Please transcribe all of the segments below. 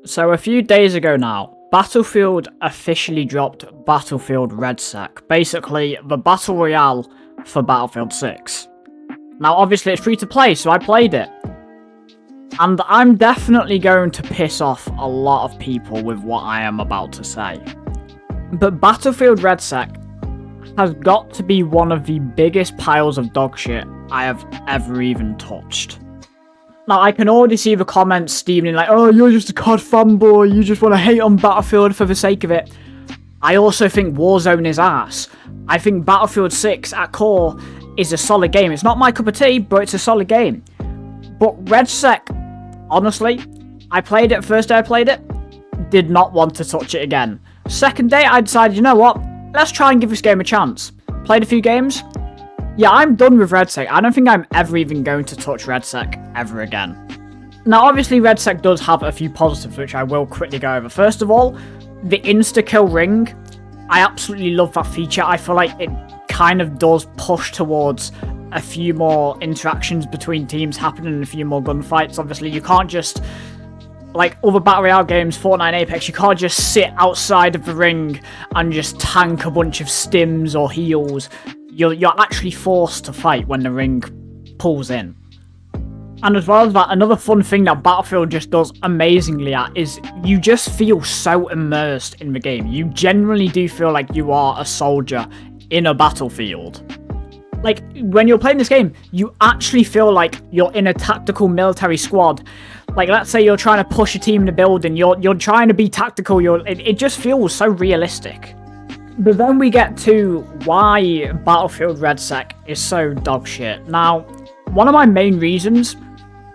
So a few days ago now, Battlefield officially dropped Battlefield Redsec, basically the Battle Royale for Battlefield 6. Now obviously it's free to play, so I played it. And I'm definitely going to piss off a lot of people with what I am about to say. But Battlefield Redsec has got to be one of the biggest piles of dog shit I have ever even touched. Now, I can already see the comments steaming like, oh, you're just a COD fanboy, you just want to hate on Battlefield for the sake of it. I also think Warzone is ass. I think Battlefield 6 at core is a solid game. It's not my cup of tea, but it's a solid game. But Redsec, honestly, I played it first day I played it, did not want to touch it again. Second day, I decided, you know what, let's try and give this game a chance. Played a few games. Yeah, I'm done with Redsec. I don't think I'm ever even going to touch Redsec ever again. Now, obviously, Redsec does have a few positives, which I will quickly go over. First of all, the insta-kill ring. I absolutely love that feature. I feel like it kind of does push towards a few more interactions between teams happening and a few more gunfights. Obviously, you can't just, like other Battle Royale games, Fortnite and Apex, you can't just sit outside of the ring and just tank a bunch of stims or heals. You're actually forced to fight when the ring pulls in. And as well as that, another fun thing that Battlefield just does amazingly at is you just feel so immersed in the game. You generally do feel like you are a soldier in a battlefield. Like, when you're playing this game, you actually feel like you're in a tactical military squad. Like, let's say you're trying to push a team in the building, you're trying to be tactical, it just feels so realistic. But then we get to why Battlefield Redsec is so dog shit. Now, one of my main reasons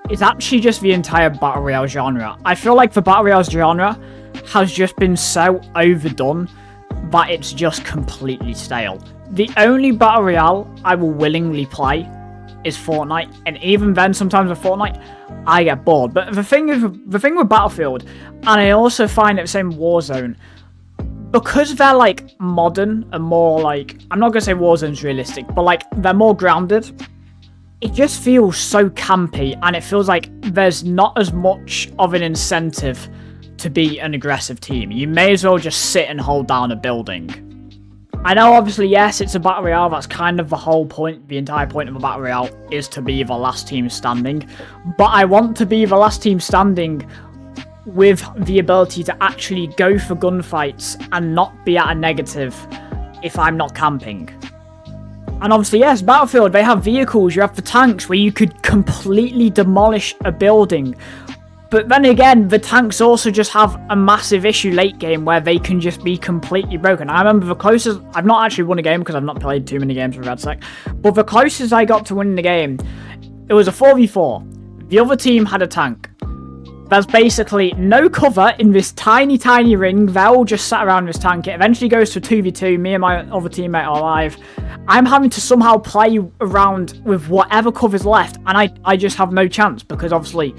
is actually just the entire Battle Royale genre. I feel like the Battle Royale genre has just been so overdone that it's just completely stale. The only Battle Royale I will willingly play is Fortnite, and even then, sometimes with Fortnite, I get bored. But the thing with Battlefield, and I also find it the same with Warzone, because they're like modern and more like, I'm not gonna say Warzone's realistic, but like they're more grounded, it just feels so campy, and it feels like there's not as much of an incentive to be an aggressive team. You may as well just sit and hold down a building. I know obviously, yes, it's a Battle Royale, that's kind of the whole point, the entire point of a Battle Royale is to be the last team standing, but I want to be the last team standing with the ability to actually go for gunfights and not be at a negative if I'm not camping. And obviously, yes, Battlefield, they have vehicles, you have the tanks where you could completely demolish a building. But then again, the tanks also just have a massive issue late game where they can just be completely broken. I remember the closest, I've not actually won a game because I've not played too many games with Redsec, but the closest I got to winning the game, it was a 4v4. The other team had a tank. There's basically no cover in this tiny, tiny ring. They all just sat around this tank. It eventually goes to 2v2. Me and my other teammate are alive. I'm having to somehow play around with whatever cover's left, and I just have no chance because obviously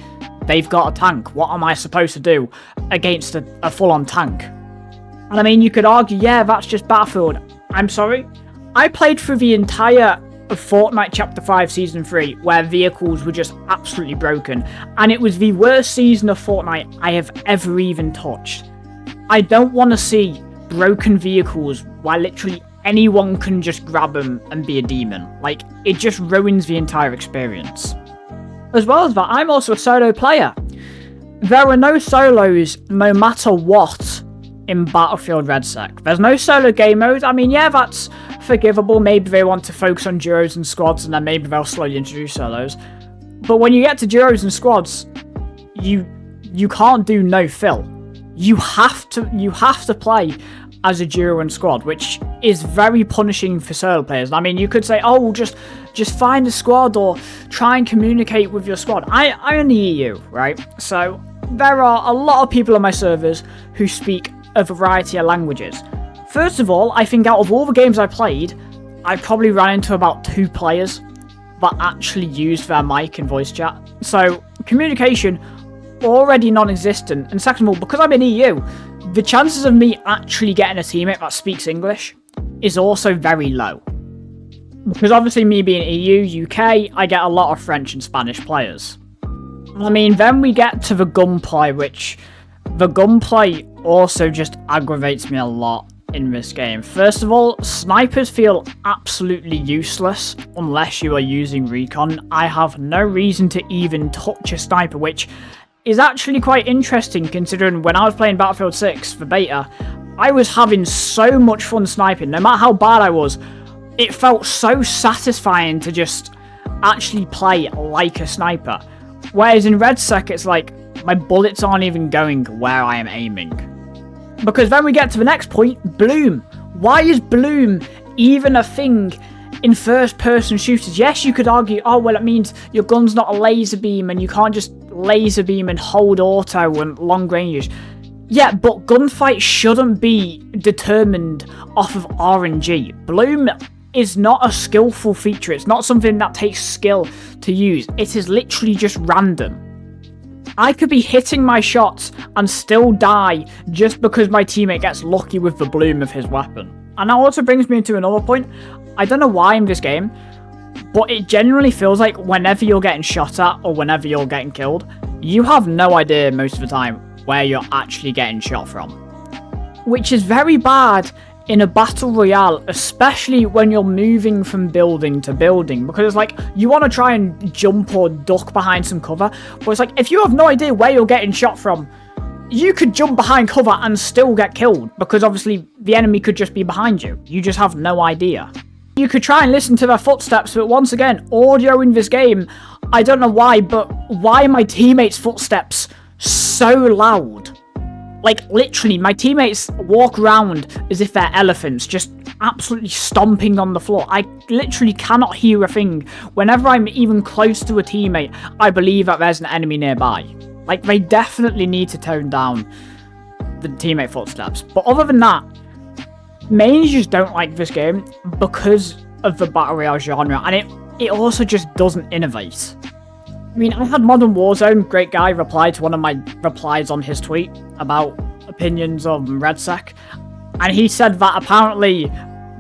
they've got a tank. What am I supposed to do against a full-on tank? And I mean, you could argue, yeah, that's just Battlefield. I'm sorry. I played through the entire of Fortnite Chapter 5 Season 3, where vehicles were just absolutely broken, and it was the worst season of Fortnite I have ever even touched. I don't want to see broken vehicles where literally anyone can just grab them and be a demon. Like, it just ruins the entire experience. As well as that, I'm also a solo player. There are no solos no matter what in Battlefield Redsec. There's no solo game mode. I mean, yeah, that's forgivable. Maybe they want to focus on duos and squads, and then maybe they'll slowly introduce solos. But when you get to duos and squads, you can't do no fill. You have to play as a duo and squad, which is very punishing for solo players. I mean, you could say, oh, just find a squad or try and communicate with your squad. I'm in the EU, right? So there are a lot of people on my servers who speak a variety of languages. First of all, I think out of all the games I played, I probably ran into about 2 players that actually used their mic and voice chat. So communication already non-existent. And second of all, because I'm in EU, the chances of me actually getting a teammate that speaks English is also very low. Because obviously me being EU, UK, I get a lot of French and Spanish players. I mean, then we get to the gunplay, which the gunplay also just aggravates me a lot in this game. First of all, snipers feel absolutely useless unless you are using recon. I have no reason to even touch a sniper, which is actually quite interesting considering when I was playing Battlefield 6 for beta, I was having so much fun sniping. No matter how bad I was, it felt so satisfying to just actually play like a sniper. Whereas in Redsec, it's like, my bullets aren't even going where I am aiming. Because then we get to the next point, Bloom. Why is Bloom even a thing in first-person shooters? Yes, you could argue, oh, well, it means your gun's not a laser beam and you can't just laser beam and hold auto and long ranges. Yeah, but gunfights shouldn't be determined off of RNG. Bloom is not a skillful feature. It's not something that takes skill to use. It is literally just random. I could be hitting my shots and still die just because my teammate gets lucky with the bloom of his weapon. And that also brings me to another point. I don't know why in this game, but it generally feels like whenever you're getting shot at or whenever you're getting killed, you have no idea most of the time where you're actually getting shot from. Which is very bad in a Battle Royale, especially when you're moving from building to building, because it's like, you want to try and jump or duck behind some cover, but it's like, if you have no idea where you're getting shot from, you could jump behind cover and still get killed, because obviously the enemy could just be behind you. You just have no idea. You could try and listen to their footsteps, but once again, audio in this game, I don't know why, but why are my teammates' footsteps so loud? Like, literally, my teammates walk around as if they're elephants, just absolutely stomping on the floor. I literally cannot hear a thing. Whenever I'm even close to a teammate, I believe that there's an enemy nearby. Like, they definitely need to tone down the teammate footsteps. But other than that, mainly just don't like this game because of the Battle Royale genre, and it also just doesn't innovate. I mean, I had Modern Warzone, great guy, reply to one of my replies on his tweet about opinions of Redsec, and he said that apparently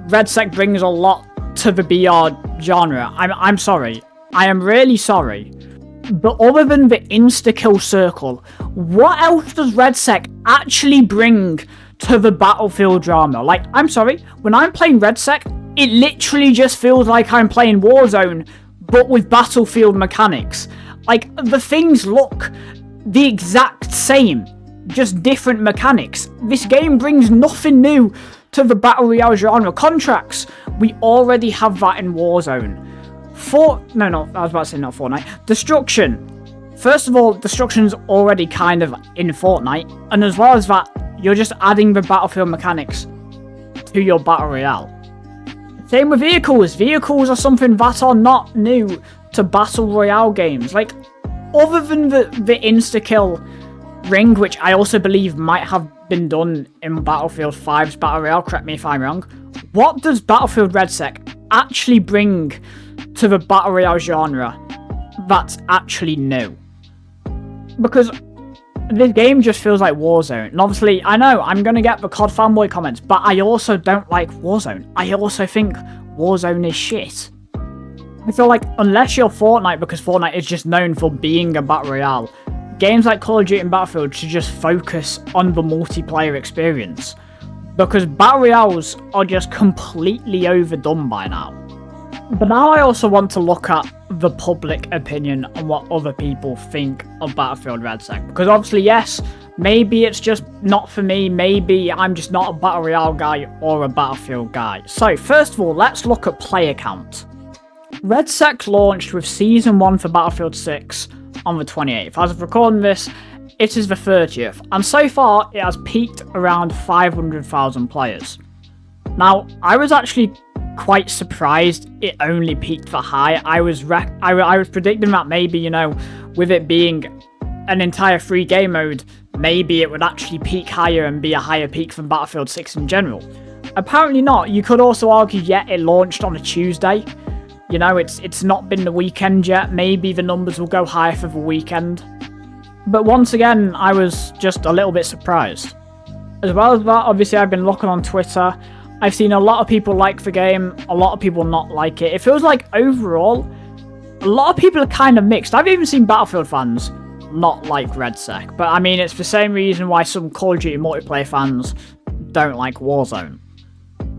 Redsec brings a lot to the BR genre. I'm sorry. I am really sorry. But other than the insta-kill circle, what else does Redsec actually bring to the Battlefield drama? Like, I'm sorry, when I'm playing Redsec, it literally just feels like I'm playing Warzone, but with Battlefield mechanics. Like, the things look the exact same, just different mechanics. This game brings nothing new to the Battle Royale genre. Contracts, we already have that in Warzone. I was about to say not Fortnite. Destruction. First of all, Destruction's already kind of in Fortnite, and as well as that, you're just adding the Battlefield mechanics to your Battle Royale. Same with vehicles. Vehicles are something that are not new to Battle Royale games. Like, other than the insta-kill ring, which I also believe might have been done in Battlefield 5's Battle Royale, correct me if I'm wrong, what does Battlefield Redsec actually bring to the Battle Royale genre that's actually new? Because this game just feels like Warzone. And obviously, I know, I'm going to get the COD fanboy comments, but I also don't like Warzone. I also think Warzone is shit. I feel like, unless you're Fortnite, because Fortnite is just known for being a Battle Royale, games like Call of Duty and Battlefield should just focus on the multiplayer experience. Because Battle Royales are just completely overdone by now. But now I also want to look at the public opinion on what other people think of Battlefield Redsec. Because obviously, yes, maybe it's just not for me. Maybe I'm just not a Battle Royale guy or a Battlefield guy. So, first of all, let's look at player count. Redsec launched with Season 1 for Battlefield 6 on the 28th. As of recording this, it is the 30th. And so far, it has peaked around 500,000 players. Now, I was actually quite surprised it only peaked that high. I was predicting that maybe, you know, with it being an entire free game mode, maybe it would actually peak higher and be a higher peak than Battlefield 6 in general. Apparently not. You could also argue, yeah, it launched on a Tuesday. You know, it's not been the weekend yet. Maybe the numbers will go higher for the weekend. But once again, I was just a little bit surprised. As well as that, obviously I've been looking on Twitter. I've seen a lot of people like the game, a lot of people not like it. It feels like overall, a lot of people are kind of mixed. I've even seen Battlefield fans not like Redsec. But I mean, it's the same reason why some Call of Duty multiplayer fans don't like Warzone.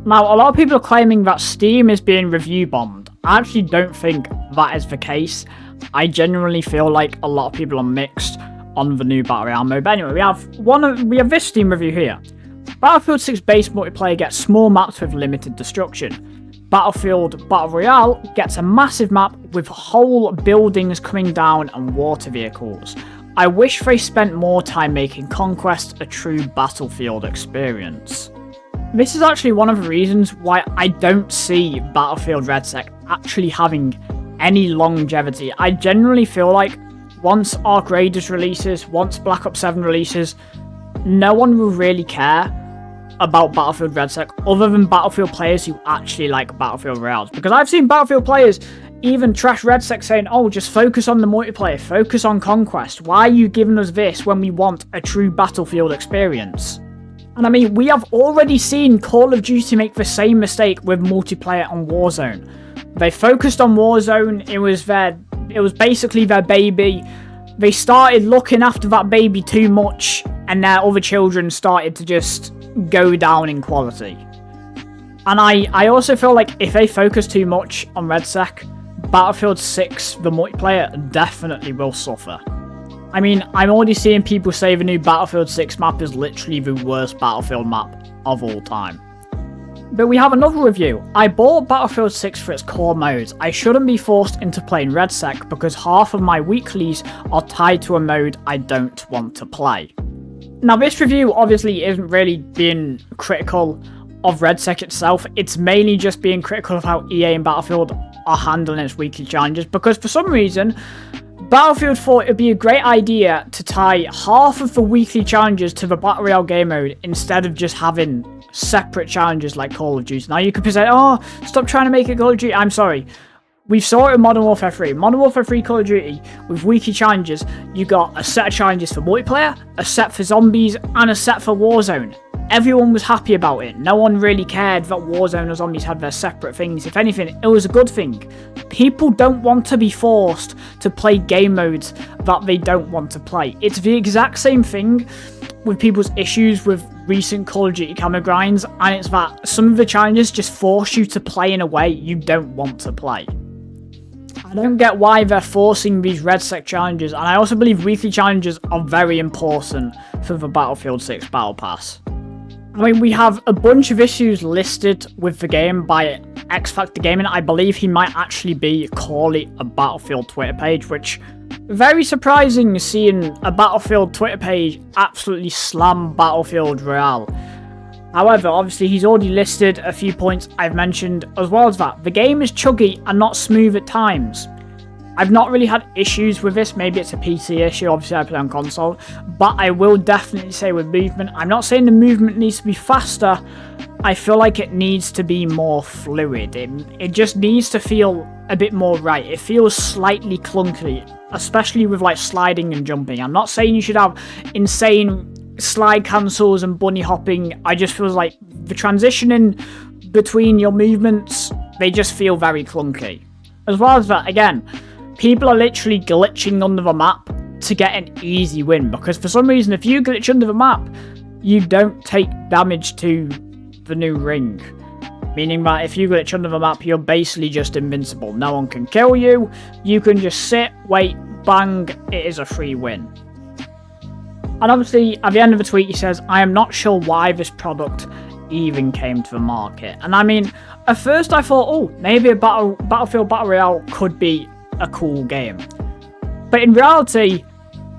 Now, a lot of people are claiming that Steam is being review bombed. I actually don't think that is the case. I genuinely feel like a lot of people are mixed on the new Battle Royale mode. But anyway, we have this Steam review here. Battlefield 6 base multiplayer gets small maps with limited destruction. Battlefield Battle Royale gets a massive map with whole buildings coming down and water vehicles. I wish they spent more time making Conquest a true Battlefield experience. This is actually one of the reasons why I don't see Battlefield Redsec actually having any longevity. I generally feel like once Arc Raiders releases, once Black Ops 7 releases, no one will really care about Battlefield Redsec other than Battlefield players who actually like Battlefield Royales. Because I've seen Battlefield players even trash Redsec saying, oh, just focus on the multiplayer, focus on Conquest. Why are you giving us this when we want a true Battlefield experience? And I mean, we have already seen Call of Duty make the same mistake with multiplayer on Warzone. They focused on Warzone, it was basically their baby. They started looking after that baby too much, and their other children started to just go down in quality. And I also feel like if they focus too much on Redsec, Battlefield 6, the multiplayer, definitely will suffer. I mean, I'm already seeing people say the new Battlefield 6 map is literally the worst Battlefield map of all time. But we have another review. I bought Battlefield 6 for its core modes. I shouldn't be forced into playing Redsec because half of my weeklies are tied to a mode I don't want to play. Now, this review obviously isn't really being critical of Redsec itself. It's mainly just being critical of how EA and Battlefield are handling its weekly challenges, because for some reason, Battlefield thought it would be a great idea to tie half of the weekly challenges to the Battle Royale game mode instead of just having separate challenges like Call of Duty. Now, you could be saying, oh, stop trying to make it Call of Duty. I'm sorry. We saw it in Modern Warfare 3. Modern Warfare 3 Call of Duty, with weekly challenges, you got a set of challenges for multiplayer, a set for zombies, and a set for Warzone. Everyone was happy about it. No one really cared that Warzone or zombies had their separate things. If anything, it was a good thing. People don't want to be forced to play game modes that they don't want to play. It's the exact same thing with people's issues with recent Call of Duty camo grinds, and it's that some of the challenges just force you to play in a way you don't want to play. I don't get why they're forcing these Redsec challenges, and I also believe weekly challenges are very important for the Battlefield 6 Battle Pass. I mean, we have a bunch of issues listed with the game by X Factor Gaming. I believe he might actually be calling a Battlefield Twitter page, which very surprising seeing a Battlefield Twitter page absolutely slam Battlefield Royale. However, obviously he's already listed a few points I've mentioned, as well as that the game is chuggy and not smooth at times. I've not really had issues with this. Maybe it's a PC issue. Obviously, I play on console. But I will definitely say with movement, I'm not saying the movement needs to be faster. I feel like it needs to be more fluid. It just needs to feel a bit more right. It feels slightly clunky, especially with like sliding and jumping. I'm not saying you should have insane slide cancels and bunny hopping. I just feel like the transitioning between your movements, they just feel very clunky. As well as that, again, people are literally glitching under the map to get an easy win, because for some reason, if you glitch under the map, you don't take damage to the new ring. Meaning that if you glitch under the map, you're basically just invincible. No one can kill you. You can just sit, wait, bang, it is a free win. And obviously, at the end of the tweet, he says, I am not sure why this product even came to the market. And I mean, at first I thought, oh, maybe a Battlefield Battle Royale could be a cool game. But in reality,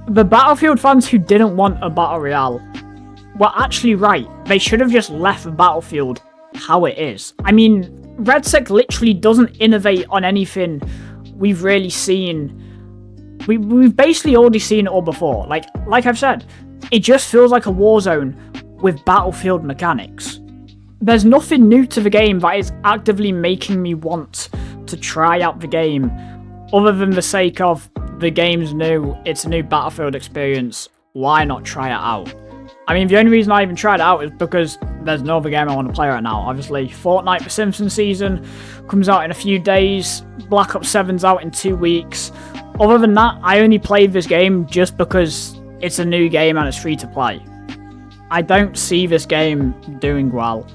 the Battlefield fans who didn't want a Battle Royale were actually right. They should have just left Battlefield how it is. I mean, Redsec literally doesn't innovate on anything we've really seen. We've basically already seen it all before. Like I've said, it just feels like a Warzone with Battlefield mechanics. There's nothing new to the game that is actively making me want to try out the game, other than the sake of the game's new, it's a new Battlefield experience, why not try it out? I mean, the only reason I even tried it out is because there's no other game I want to play right now. Obviously, Fortnite The Simpsons season comes out in a few days, Black Ops 7's out in 2 weeks. Other than that, I only played this game just because it's a new game and it's free to play. I don't see this game doing well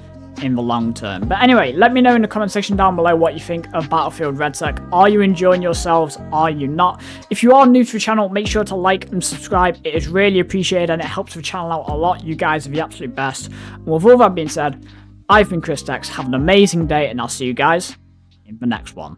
in the long term. But anyway, let me know in the comment section down below what you think of Battlefield Redsec. Are you enjoying yourselves? Are you not? If you are new to the channel, make sure to like and subscribe. It is really appreciated and it helps the channel out a lot. You guys are the absolute best. And with all that being said, I've been Redsec. Have an amazing day and I'll see you guys in the next one.